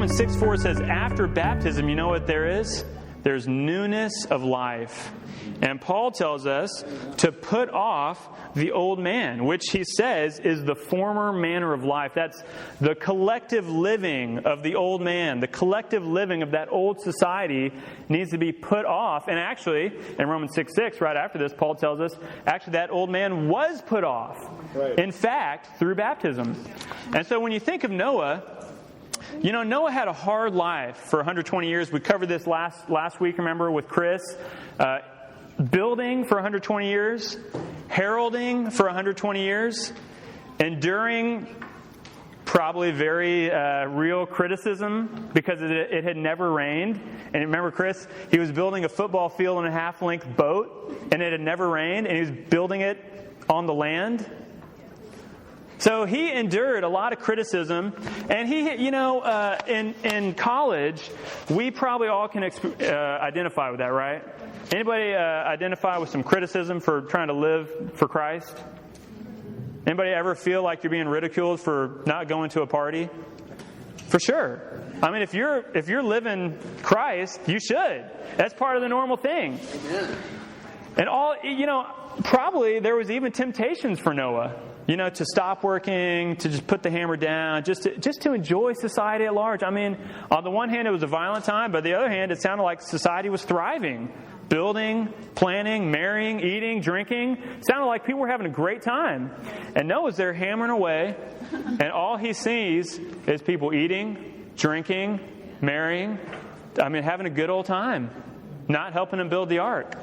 Romans 6:4 says, after baptism, you know what there is? There's newness of life. And Paul tells us to put off the old man, which he says is the former manner of life. That's the collective living of the old man. The collective living of that old society needs to be put off. And actually, in Romans 6:6, right after this, Paul tells us, actually that old man was put off. Right. In fact, through baptism. And so when you think of Noah, you know, Noah had a hard life for 120 years. We covered this last week, remember, with Chris. Building for 120 years, heralding for 120 years, enduring probably very real criticism because it had never rained. And remember, Chris, he was building a football field in a half-length boat, and it had never rained, and he was building it on the land. So he endured a lot of criticism, and he, you know, in college, we probably all can identify with that, right? Anybody identify with some criticism for trying to live for Christ? Anybody ever feel like you're being ridiculed for not going to a party? For sure. I mean, if you're living Christ, you should. That's part of the normal thing. Amen. And all, you know, probably there was even temptations for Noah. You know, to stop working, to just put the hammer down, just to enjoy society at large. I mean, on the one hand, it was a violent time, but on the other hand, it sounded like society was thriving. Building, planning, marrying, eating, drinking. It sounded like people were having a great time. And Noah's there hammering away, and all he sees is people eating, drinking, marrying. I mean, having a good old time. Not helping him build the ark.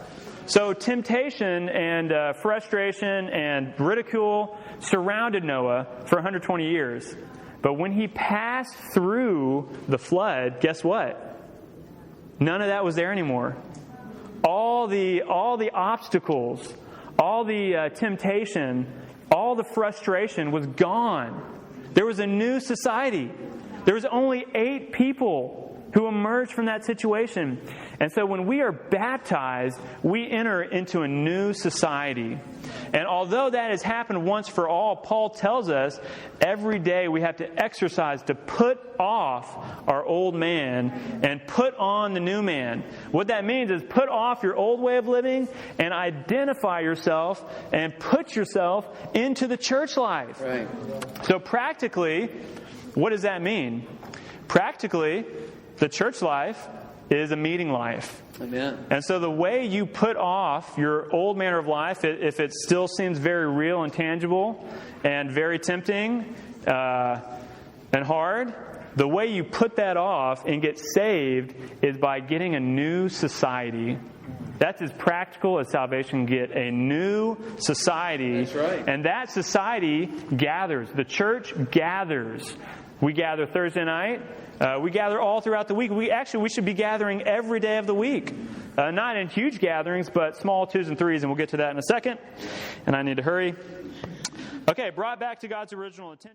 So temptation and frustration and ridicule surrounded Noah for 120 years. But when he passed through the flood, guess what? None of that was there anymore. All the obstacles, all the temptation, all the frustration was gone. There was a new society. There was only 8 people who emerged from that situation. And so when we are baptized, we enter into a new society. And although that has happened once for all, Paul tells us every day we have to exercise to put off our old man and put on the new man. What that means is put off your old way of living and identify yourself and put yourself into the church life. Right. So practically, what does that mean? Practically, the church life is a meeting life. Amen. And so the way you put off your old manner of life, if it still seems very real and tangible and very tempting and hard, the way you put that off and get saved is by getting a new society. That's as practical as salvation can get. A new society. That's right. And that society gathers. The church gathers. We gather Thursday night. We gather all throughout the week. We should be gathering every day of the week. Not in huge gatherings, but small 2s and 3s, and we'll get to that in a second. And I need to hurry. Okay, brought back to God's original intention.